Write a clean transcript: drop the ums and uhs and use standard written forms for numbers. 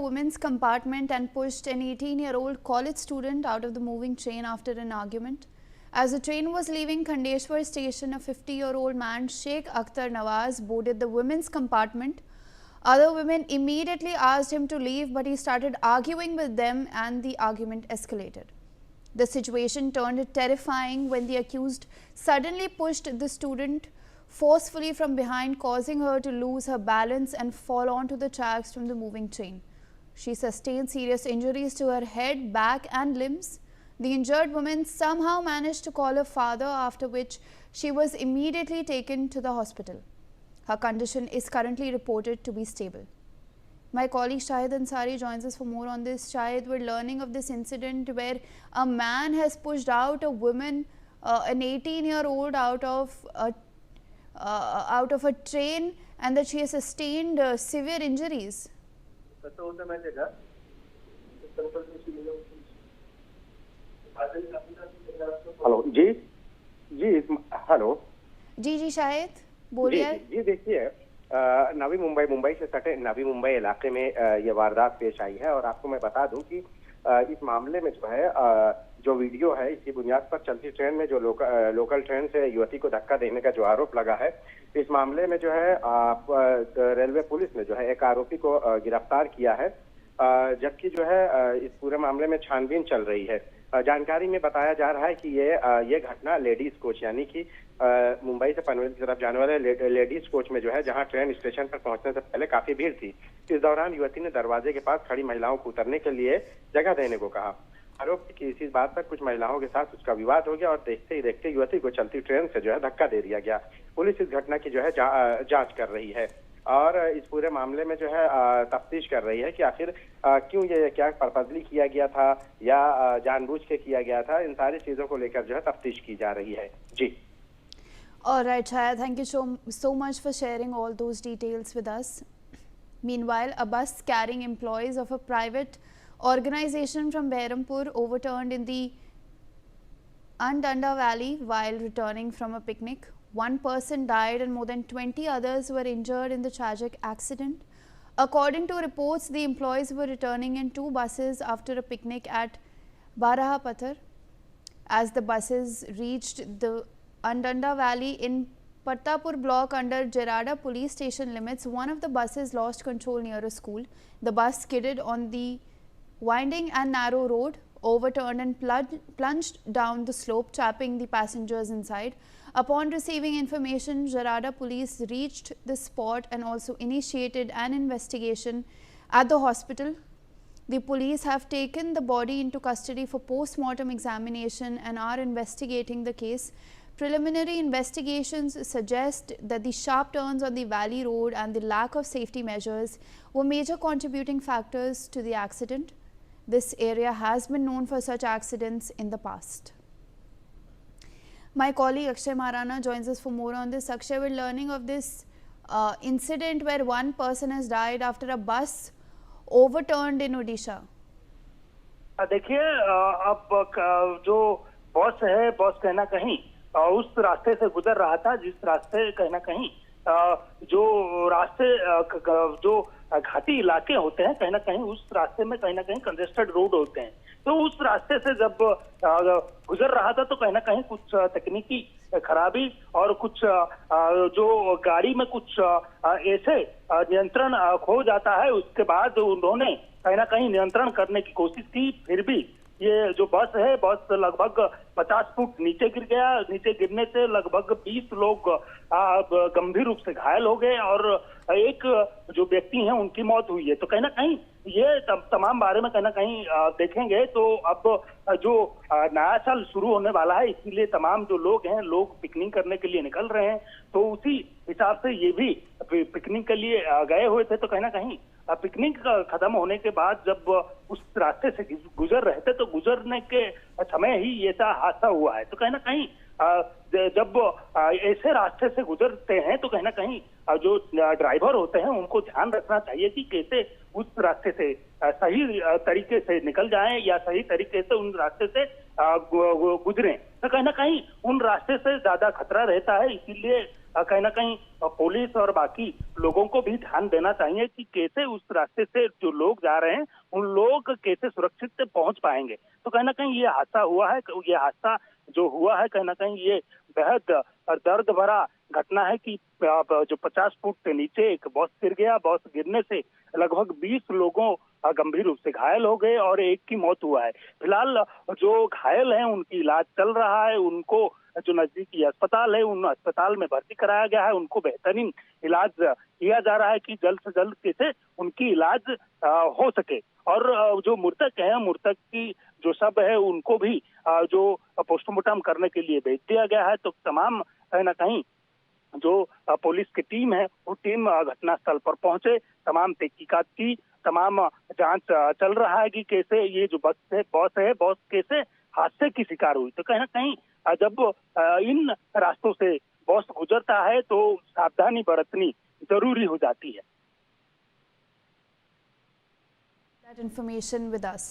women's compartment and pushed an 18-year-old college student out of the moving train after an argument. As the train was leaving Khandeshwar station, a 50-year-old man, Sheikh Akhtar Nawaz, boarded the women's compartment. Other women immediately asked him to leave, but he started arguing with them and the argument escalated. The situation turned terrifying when the accused suddenly pushed the student forcefully from behind, causing her to lose her balance and fall onto the tracks from the moving train. She sustained serious injuries to her head, back and limbs. The injured woman somehow managed to call her father, after which she was immediately taken to the hospital. Her condition is currently reported to be stable. My colleague Shahid Ansari joins us for more on this. Shahid, we're learning of this incident where a man has pushed out a woman, an 18-year-old out of a train, and that she has sustained severe injuries. Hello जी hello जी शाहिद बोलिए। जी देखिए, नवी मुंबई से सटे नवी मुंबई इलाके में ये वारदात पेश आई है और आपको मैं बता दूं कि इस मामले में जो है जो वीडियो है, इसकी बुनियाद पर चलती ट्रेन में जो लोकल ट्रेन से युवती को धक्का देने का जो आरोप लगा है, इस मामले में जो है रेलवे पुलिस ने जो है एक आरोपी को गिरफ्तार किया है, जबकि जो है इस पूरे मामले में छानबीन चल रही है। जानकारी में बताया जा रहा है कि ये घटना लेडीज कोच यानी कि मुंबई से पनवेल की तरफ जाने वाले लेडीज कोच में जो है, जहां ट्रेन स्टेशन पर पहुंचने से पहले काफी भीड़ थी। इस दौरान युवती ने दरवाजे के पास खड़ी महिलाओं को उतरने के लिए जगह देने को कहा। आरोप है कि इसी बात पर कुछ महिलाओं के साथ उसका विवाद हो गया और देखते ही देखते युवती को चलती ट्रेन से जो है धक्का दे दिया गया। पुलिस इस घटना की जो है जांच कर रही है और इस पूरे मामले में जो है तफ्तीश कर रही है कि आखिर क्यों ये क्या पर्पजली किया गया था या जानबूझ के किया गया था। इन सारी चीजों को लेकर जो है तफ्तीश की जा रही है। जी। All right, Shaya, thank you so much for sharing all those details with us. Meanwhile, a bus carrying employees of a private organization from Behrampur overturned in the Andanda Valley while returning from a picnic. One person died and more than 20 others were injured in the tragic accident. According to reports, the employees were returning in two buses after a picnic at Barahapathar. As the buses reached the Andanda Valley in Pattapur block under Jerada police station limits, one of the buses lost control near a school. The bus skidded on the winding and narrow road, overturned and plunged down the slope, trapping the passengers inside. Upon receiving information, Jerada police reached the spot and also initiated an investigation at the hospital. The police have taken the body into custody for post-mortem examination and are investigating the case. Preliminary investigations suggest that the sharp turns on the valley road and the lack of safety measures were major contributing factors to the accident. This area has been known for such accidents in the past. My colleague Akshay Maharana joins us for more on this. Akshay, we're learning of this incident where one person has died after a bus overturned in Odisha. देखिए, अब जो बस है, बस कहीं ना कहीं उस रास्ते से गुजर रहा था जिस रास्ते कहीं ना कहीं जो रास्ते जो घाटी इलाके होते हैं, कहीं ना कहीं उस रास्ते में कहीं ना कहीं कंजेस्टेड रोड होते हैं। तो उस रास्ते से जब गुजर रहा था तो कहीं ना कहीं कुछ तकनीकी खराबी और कुछ जो गाड़ी में कुछ ऐसे नियंत्रण खो जाता है, उसके बाद उन्होंने कहीं ना कहीं नियंत्रण करने की कोशिश की। फिर भी ये जो बस है, बस लगभग 50 फुट नीचे गिर गया। नीचे गिरने से लगभग 20 लोग गंभीर रूप से घायल हो गए और एक जो व्यक्ति हैं उनकी मौत हुई है। तो कहीं ना कहीं ये तमाम बारे में कहीं ना कहीं देखेंगे तो अब जो नया साल शुरू होने वाला है, इसीलिए तमाम जो लोग हैं, लोग पिकनिक करने के लिए निकल रहे हैं। तो उसी हिसाब से ये भी पिकनिक के लिए गए हुए थे। तो कहीं ना कहीं पिकनिक खत्म होने के बाद जब उस रास्ते से गुजर रहे थे तो गुजरने के समय ही ऐसा हादसा हुआ है। तो कहीं ना कहीं जब ऐसे रास्ते से गुजरते हैं तो कहीं ना कहीं जो ड्राइवर होते हैं उनको ध्यान रखना चाहिए कि कैसे उस रास्ते से सही तरीके से निकल जाएं या सही तरीके से उन रास्ते से गुजरें। तो कहीं ना कहीं उन रास्ते से ज्यादा खतरा रहता है, इसीलिए कहीं ना कहीं पुलिस और बाकी लोगों को भी ध्यान देना चाहिए कि कैसे उस रास्ते से जो लोग जा रहे हैं उन लोग कैसे सुरक्षित पहुंच पाएंगे। तो कहीं ना कहीं ये हादसा हुआ है, ये हादसा जो हुआ है कहीं ना कहीं ये बेहद दर्द भरा घटना है कि जो 50 फुट से नीचे एक बस गिर गया। बस गिरने से लगभग 20 लोगों गंभीर रूप से घायल हो गए और एक की मौत हुआ है। फिलहाल जो घायल हैं उनकी इलाज चल रहा है, उनको जो नजदीकी अस्पताल है उन अस्पताल में भर्ती कराया गया है, उनको बेहतरीन इलाज किया जा रहा है कि जल्द से जल्द कैसे उनकी इलाज हो सके। और जो मृतक है, मृतक की जो शव है उनको भी जो पोस्टमार्टम करने के लिए भेज दिया गया है। तो तमाम कहीं ना कहीं जो पुलिस की टीम है वो टीम घटनास्थल पर पहुंचे, तमाम तहकीकात की, तमाम जांच चल रहा है कि कैसे ये जो बस कैसे हादसे की शिकार हुई। तो कहीं ना कहीं जब इन रास्तों से बस गुजरता है तो सावधानी बरतनी जरूरी हो जाती है। That information with us.